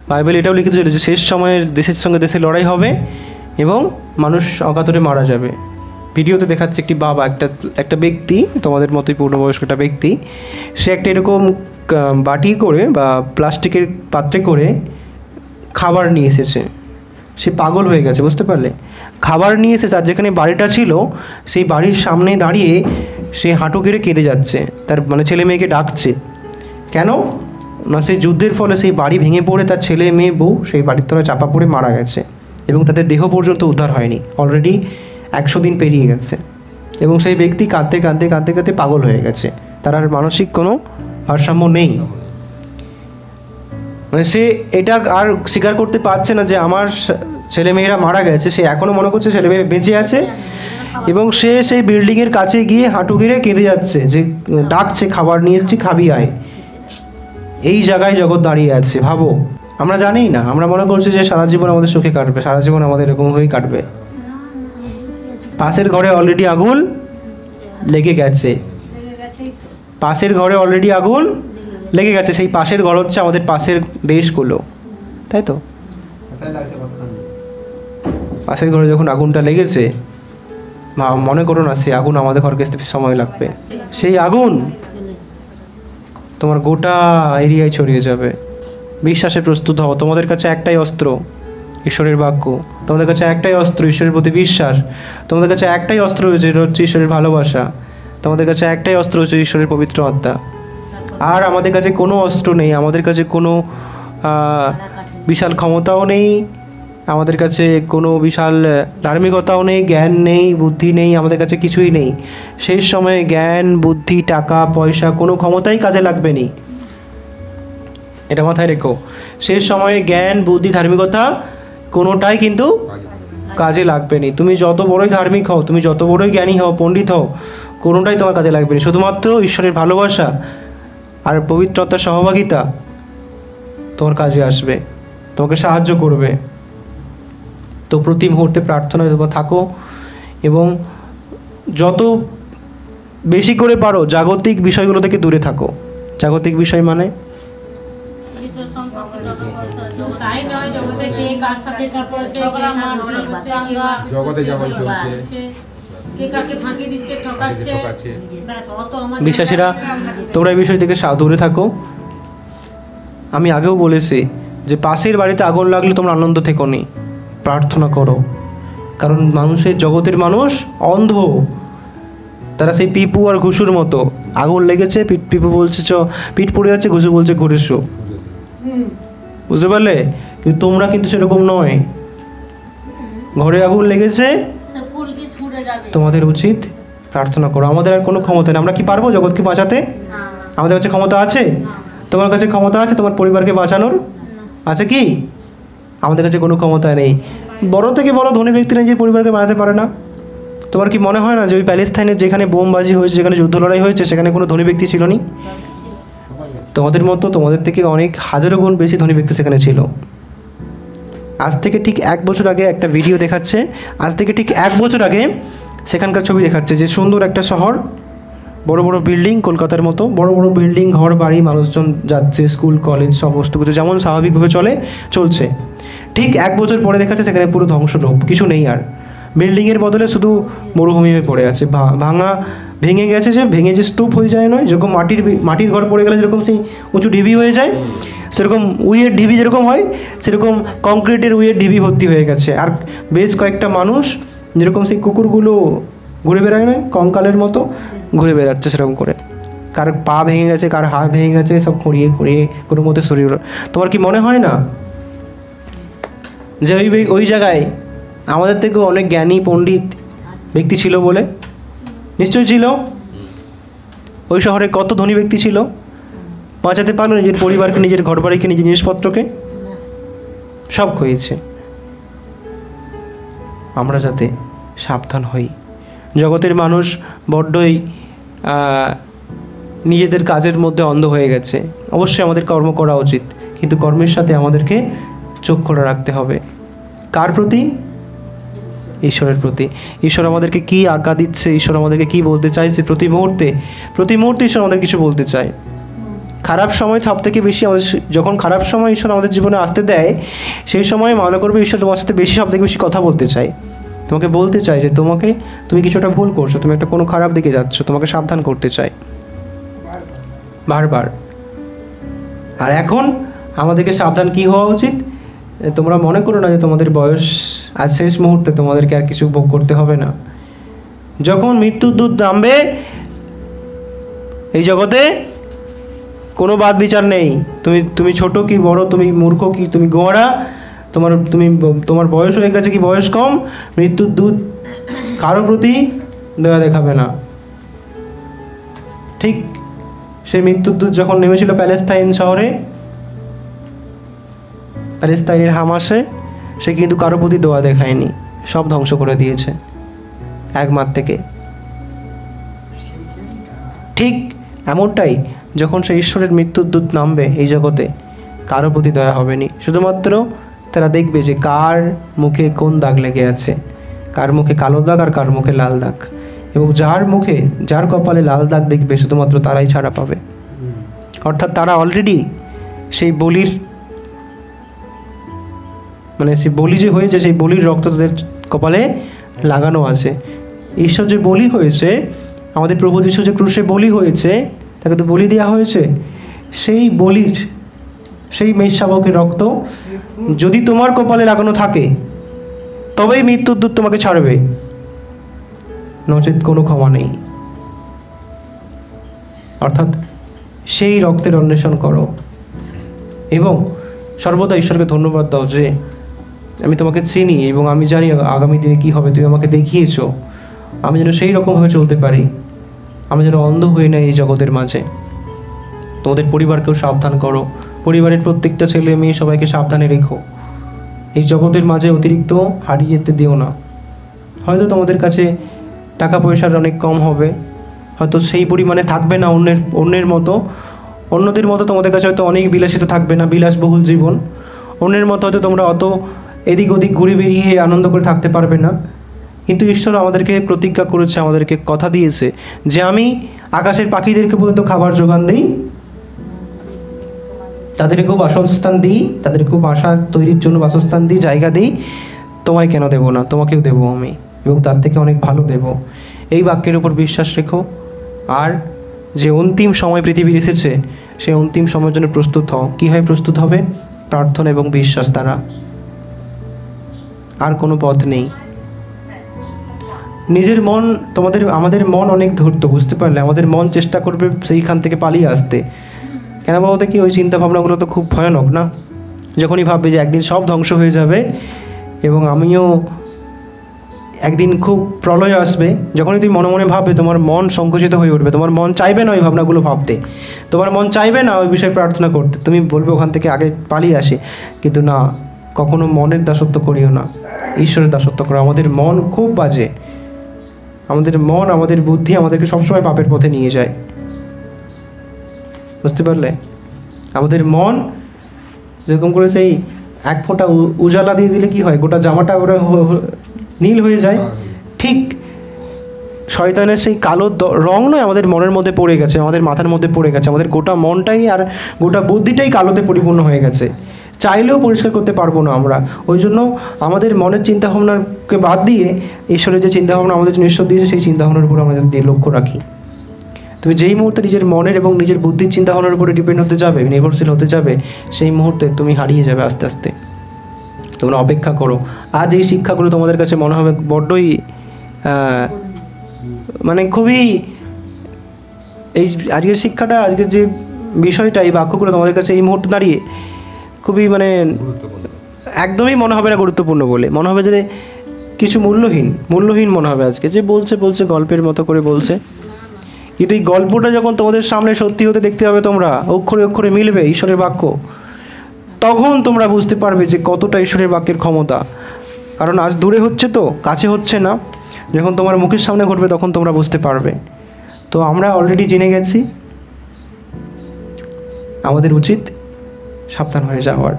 Bible এটাও লিখিত ছিল যে শেষ সময়ের দেশের সঙ্গে দেশের লড়াই হবে এবং মানুষ অকাতরে মারা যাবে। ভিডিওতে দেখাচ্ছে একটি বাবা, একটা ব্যক্তি, তোমাদের মতোই পূর্ণবয়স্ক একটা ব্যক্তি, সে একটা এরকম বাটি করে বা প্লাস্টিকের পাত্রে করে খাবার নিয়ে এসেছে। সে পাগল হয়ে গেছে, বুঝতে পারলে? খাবার নিয়ে এসেছে, আর যেখানে বাড়িটা ছিল সেই বাড়ির সামনে দাঁড়িয়ে সে হাঁটু গেড়ে কেঁদে যাচ্ছে, তার মানে ছেলে মেয়েকে ডাকছে। কেন না, সেই যুদ্ধের ফলে সেই বাড়ি ভেঙে পড়ে তার ছেলে মেয়ে বউ সেই বাড়ির তলায় চাপা পড়ে মারা গেছে এবং তাদের দেহ পর্যন্ত উদ্ধার হয়নি, অলরেডি 100 দিন পেরিয়ে গেছে। এবং সেই ব্যক্তি কাঁদতে কাঁদতে কাঁদতে কাঁদতে পাগল হয়ে গেছে, তার আর মানসিক কোনো ভারসাম্য নেই। মানে সে এটা আর স্বীকার করতে পারছে না যে আমার ছেলেমেয়েরা মারা গেছে, সে এখনও মনে করছে ছেলেমেয়ে বেঁচে আছে এবং সে সেই বিল্ডিংয়ের কাছে গিয়ে হাঁটু গেড়ে কেঁদে যাচ্ছে, যে ডাকছে খাবার নিয়ে এসেছি, খাবি আয়। এই জায়গায় জগৎ দাঁড়িয়ে আছে। ভাবো, আমরা জানি না, আমরা মনে করছি যে সারা জীবন আমাদের সুখে কাটবে, সারা জীবন আমাদের এরকম হয়েই কাটবে। পাশের ঘরে অলরেডি আগুন লেগে গেছে, পাশের ঘরে অলরেডি আগুন লেগে গেছে। সেই পাশের ঘর হচ্ছে আমাদের পাশের দেশগুলো, তাই তো? পাশের ঘরে যখন আগুনটা লেগেছে, মনে করো না সেই আগুন আমাদের ঘরকে আসতে সময় লাগবে। সেই আগুন তোমার গোটা এরিয়ায় ছড়িয়ে যাবে। বিশ্বাসে প্রস্তুত হও। তোমাদের কাছে একটাই অস্ত্র, ঈশ্বরের বাক্য। তোমাদের কাছে একটাই অস্ত্র, ঈশ্বরের প্রতি বিশ্বাস। তোমাদের কাছে একটাই অস্ত্র রয়েছে, এটা হচ্ছে ঈশ্বরের ভালোবাসা। তোমাদের কাছে একটাই অস্ত্র হচ্ছে ঈশ্বরের পবিত্র আত্মা। আর আমাদের কাছে কোনো অস্ত্র নেই, আমাদের কাছে কোনো বিশাল ক্ষমতাও নেই, আমাদের কাছে কোনো বিশাল ধার্মিকতাও নেই, জ্ঞান নেই, বুদ্ধি নেই, আমাদের কাছে কিছুই নেই। শেষ সময়ে জ্ঞান, বুদ্ধি, টাকা পয়সা কোনো ক্ষমতাই কাজে লাগবে না, এটা মাথায় রেখো। শেষ সময়ে জ্ঞান, বুদ্ধি, ধার্মিকতা কোনোটাই কিন্তু কাজে লাগবে না। তুমি যত বড়ই ধার্মিক হও, তুমি যত বড়ই জ্ঞানী হও, পণ্ডিত হও, কোনোটাই তোমার কাজে লাগবে না। শুধুমাত্র ঈশ্বরের ভালোবাসা আর পবিত্রতার সহভাগিতা তোমার কাজে আসবে, তোমাকে সাহায্য করবে। তো প্রতি মুহূর্তে প্রার্থনায় তোমরা থাকো এবং যত বেশি করে পারো জাগতিক বিষয়গুলো থেকে দূরে থাকো। জাগতিক বিষয় মানে বিশ্বাসীরা, তোমরা এই বিষয় থেকে দূরে থাকো। আমি আগেও বলেছি যে পাশের বাড়িতে আগুন লাগলে তোমরা আনন্দ থেকো নি, প্রার্থনা করো। কারণ মানুষের, জগতের মানুষ অন্ধ, তারা সেই পিপু আর ঘুষুর মতো। আগুন লেগেছে, পিপু বলছে পিঠ পড়ে যাচ্ছে, ঘুষু বলছে ঘুরে শো, বুঝতে পারলে? কিন্তু তোমরা কিন্তু সেরকম নয়। ঘরে আগুন লেগেছে, তোমাদের উচিত প্রার্থনা করো। আমাদের আর কোনো ক্ষমতা নেই। আমরা কি পারবো জগৎকে বাঁচাতে? আমাদের কাছে ক্ষমতা আছে? তোমার কাছে ক্ষমতা আছে তোমার পরিবারকে বাঁচানোর? আছে কি? আমাদের কাছে কোনো ক্ষমতা নেই। বড় থেকে বড় ধনী ব্যক্তিরা নিজের পরিবারকে বাঁচাতে পারে না। তোমার কি মনে হয় না যে ওই প্যালেস্তাইনের যেখানে বোমবাজি হয়েছে, যেখানে যুদ্ধ লড়াই হয়েছে, সেখানে কোনো ধনী ব্যক্তি ছিল না? তোমাদের মতো, তোমাদের থেকে অনেক হাজারো গুণ বেশি ধনী ব্যক্তি সেখানে ছিল। আজ থেকে ঠিক 1 বছর আগে একটা ভিডিও দেখাচ্ছে, আজ থেকে ঠিক 1 বছর আগে সেখানকার ছবি দেখাচ্ছে, যে সুন্দর একটা শহর, বড় বড় বিল্ডিং, কলকাতার মতো বড় বড় বিল্ডিং, ঘর বাড়ি, মানুষজন যাচ্ছে, স্কুল কলেজ সমস্ত কিছু যেমন স্বাভাবিকভাবে চলছে। ঠিক 1 বছর পরে দেখাচ্ছে সেখানে পুরো ধ্বংসরূপ, কিছু নেই আর। বিল্ডিংয়ের বদলে শুধু মরুভূমি হয়ে পড়ে আছে, ভেঙে গেছে, যে স্তূপ হয়ে যায় নয়, যেরকম মাটির ঘর পড়ে গেলে যেরকম সেই উঁচু ঢিবি হয়ে যায়, সেরকম উইয়ের ঢিবি যেরকম হয়, সেরকম কংক্রিটের উইয়ের ঢিবি ভর্তি হয়ে গেছে। আর বেশ কয়েকটা মানুষ যেরকম সেই কুকুরগুলো ঘুরে বেড়ায় না, কঙ্কালের মতো ঘুরে বেড়াচ্ছে সেরকম করে। কার পা ভেঙে গেছে, কার হাত ভেঙে গেছে, সব খুঁড়িয়ে কোনো মতে শরীর। তোমার কি মনে হয় না যে ওই জায়গায় আমাদের থেকেও অনেক জ্ঞানী পণ্ডিত ব্যক্তি ছিল বলে? নিশ্চয়ই ছিল। ওই শহরে কত ধনী ব্যক্তি ছিল, বাঁচাতে পারলো নিজের পরিবারকে, নিজের ঘরবাড়িকে, নিজের জিনিসপত্রকে? সব হয়েছে। আমরা যাতে সাবধান হই। জগতের মানুষ বড্ডই নিজেদের কাজের মধ্যে অন্ধ হয়ে গেছে। অবশ্যই আমাদের কর্ম করা উচিত, কিন্তু কর্মের সাথে আমাদেরকে চোখ খোলা রাখতে হবে। কার প্রতি? ঈশ্বরের প্রতি। ঈশ্বর আমাদেরকে কি আজ্ঞা দিচ্ছে, ঈশ্বর আমাদেরকে কি বলতে চাইছে, প্রতি মুহূর্তে ঈশ্বর আমাদের কিছু বলতে চায়। খারাপ সময় সব থেকে বেশি আমাদের, যখন খারাপ সময় ঈশ্বর আমাদের জীবনে আসতে দেয়, সেই সময় মনে করবে ঈশ্বর তোমার সাথে বেশি, সব থেকে বেশি কথা বলতে চায়, তোমাকে বলতে চায় যে তুমি কিছুটা ভুল করছো, তুমি একটা কোনো খারাপ দিকে যাচ্ছ, তোমাকে সাবধান করতে চায় বারবার। আর এখন আমাদেরকে সাবধান কি হওয়া উচিত? তোমরা মনে করো না যে তোমাদের বয়স আজ শেষ মুহূর্তে তোমাদেরকে আর কিছু ভোগ করতে হবে না। যখন মৃত্যুর দূত নামবে এই জগতে, কোনো বাদ বিচার নেই। তুমি ছোট কি বড়, তুমি মূর্খ কি তুমি গোঁড়া, তোমার বয়স হয়ে গেছে কি বয়স কম, মৃত্যুর দূত কারো প্রতি দয়া দেখাবে না। ঠিক সেই মৃত্যুর দূত যখন নেমেছিল প্যালেস্তাইন শহরে, প্যালেস্তাইনের হামাসে, সে কিন্তু কারো প্রতি দয়া দেখায়নি, সব ধ্বংস করে দিয়েছে এক মাস থেকে। ঠিক এমনটাই যখন সে ঈশ্বরের মৃত্যুর দূত নামবে এই জগতে, কারো প্রতি দয়া হবে নি। শুধুমাত্র তারা দেখবে যে কার মুখে কোন দাগ লেগে আছে, কার মুখে কালো দাগ আর কার মুখে লাল দাগ, এবং যার কপালে লাল দাগ দেখবে শুধুমাত্র তারাই ছাড়া পাবে। অর্থাৎ তারা অলরেডি সেই বলির, মানে সেই বলি যে হয়েছে, সেই বলির রক্ত তাদের কপালে লাগানো আছে। ঈশ্বর যে বলি হয়েছে, আমাদের প্রভু যীশু যে ক্রুশে বলি হয়েছে, তাকে তো বলি দেওয়া হয়েছে, সেই বলির, সেই মেষশাবকের রক্ত যদি তোমার কপালে লাগানো থাকে, তবেই মৃত্যুর দূত তোমাকে ছাড়বে, নচেত কোনো ক্ষমা নেই। অর্থাৎ সেই রক্তের অন্বেষণ করো এবং সর্বদা ঈশ্বরকে ধন্যবাদ দাও যে আমি তোমাকে চিনি এবং আমি জানি আগামী দিনে কী হবে, তুমি আমাকে দেখিয়েছো, আমি যেন সেই রকমভাবে চলতে পারি, আমি যেন অন্ধ হয়ে নাই এই জগতের মাঝে। তোমাদের পরিবারকেও সাবধান করো, পরিবারের প্রত্যেকটা ছেলে মেয়ে সবাইকে সাবধানে রেখো, এই জগতের মাঝে অতিরিক্ত হারিয়ে যেতে দিও না। হয়তো তোমাদের কাছে টাকা পয়সার অনেক কম হবে, হয়তো সেই পরিমাণে থাকবে না অন্যদের মতো তোমাদের কাছে হয়তো অনেক বিলাসিতা থাকবে না, বিলাসবহুল জীবন। অন্যের মতো হয়তো তোমরা অত এদিক ওদিক ঘুরে বেরিয়ে আনন্দ করে থাকতে পারবে না, কিন্তু ঈশ্বর আমাদেরকে প্রতিজ্ঞা করেছে, আমাদেরকে কথা দিয়েছে যে আমি আকাশের পাখিদেরকে পর্যন্ত খাবার জোগান দিই, তাদেরকেও বাসস্থান দিই, তাদেরকেও বাসা তৈরির জন্য বাসস্থান দিই, জায়গা দিই, তোমায় কেন দেবো না, তোমাকেও দেবো আমি, এবং তার থেকে অনেক ভালো দেব। এই বাক্যের উপর বিশ্বাস রেখো, আর যে অন্তিম সময় পৃথিবীর এসেছে, সেই অন্তিম সময়ের জন্য প্রস্তুত হও। কীভাবে প্রস্তুত হবে? প্রার্থনা এবং বিশ্বাস দ্বারা, আর কোনো পথ নেই। নিজের মন, আমাদের মন অনেক ধূর্ত, বুঝতে পারলে? আমাদের মন চেষ্টা করবে সেইখান থেকে পালিয়ে আসতে। কেন বলতে কি, ওই চিন্তা ভাবনাগুলো তো খুব ভয়ানক না? যখনই ভাববে যে একদিন সব ধ্বংস হয়ে যাবে এবং আমিও একদিন খুব প্রলয় আসবে, যখনই তুমি মনে মনে ভাববে, তোমার মন সংকুচিত হয়ে উঠবে, তোমার মন চাইবে না ওই ভাবনাগুলো ভাবতে, তোমার মন চাইবে না ওই বিষয়ে প্রার্থনা করতে, তুমি বলবে ওখান থেকে আগে পালিয়ে আসে। কিন্তু না, কখনো মনের দাসত্ব করিও না, ঈশ্বরের দাসত্ব করো। আমাদের মন খুব বাজে, আমাদের মন, আমাদের বুদ্ধি আমাদেরকে সবসময় পাপের পথে নিয়ে যায়, বুঝতে পারলে? আমাদের মন যেরকম করে সেই এক ফোঁটা উজালা দিয়ে দিলে কি হয়, গোটা জামাটা ওরা নীল হয়ে যায়, ঠিক শয়তানের সেই কালো রং নয় আমাদের মনের মধ্যে পড়ে গেছে, আমাদের মাথার মধ্যে পড়ে গেছে, আমাদের গোটা মনটাই আর গোটা বুদ্ধিটাই কালোতে পরিপূর্ণ হয়ে গেছে, চাইলেও পরিষ্কার করতে পারবো না আমরা। ওই জন্য আমাদের মনের চিন্তাভাবনাকে বাদ দিয়ে ঈশ্বরের যে চিন্তাভাবনা আমাদের জন্য ঈশ্বর দিয়েছে, সেই চিন্তাভাবনার উপর আমরা যদি লক্ষ্য রাখি, তুমি যেই মুহূর্তে নিজের মনের এবং নিজের বুদ্ধির চিন্তাভাবনার উপরে ডিপেন্ড হতে যাবে, নির্ভরশীল হতে যাবে, সেই মুহূর্তে তুমি হারিয়ে যাবে আস্তে আস্তে। তোমরা অপেক্ষা করো। আজ এই শিক্ষাগুলো তোমাদের কাছে মনে হবে বড্ডই মানে খুবই, এই আজকের শিক্ষাটা, আজকের যে বিষয়টা, এই বাক্যগুলো তোমাদের কাছে এই মুহূর্তে দাঁড়িয়ে খুবই মানে একদমই মনে হবে না গুরুত্বপূর্ণ বলে, মনে হবে যে কিছু মূল্যহীন মনে হবে আজকে, যে বলছে গল্পের মতো করে বলছে। কিন্তু এই গল্পটা যখন তোমাদের সামনে সত্যি হতে দেখতে হবে, তোমরা অক্ষরে অক্ষরে মিলবে ঈশ্বরের বাক্য, তখন তোমরা বুঝতে পারবে যে কতটা ঈশ্বরের বাক্যের ক্ষমতা। কারণ আজ দূরে হচ্ছে তো, কাছে হচ্ছে না, যখন তোমার মুখের সামনে ঘটবে তখন তোমরা বুঝতে পারবে। তো আমরা অলরেডি জেনে গেছি, আমাদের উচিত সাবধান হয়ে যাওয়ার।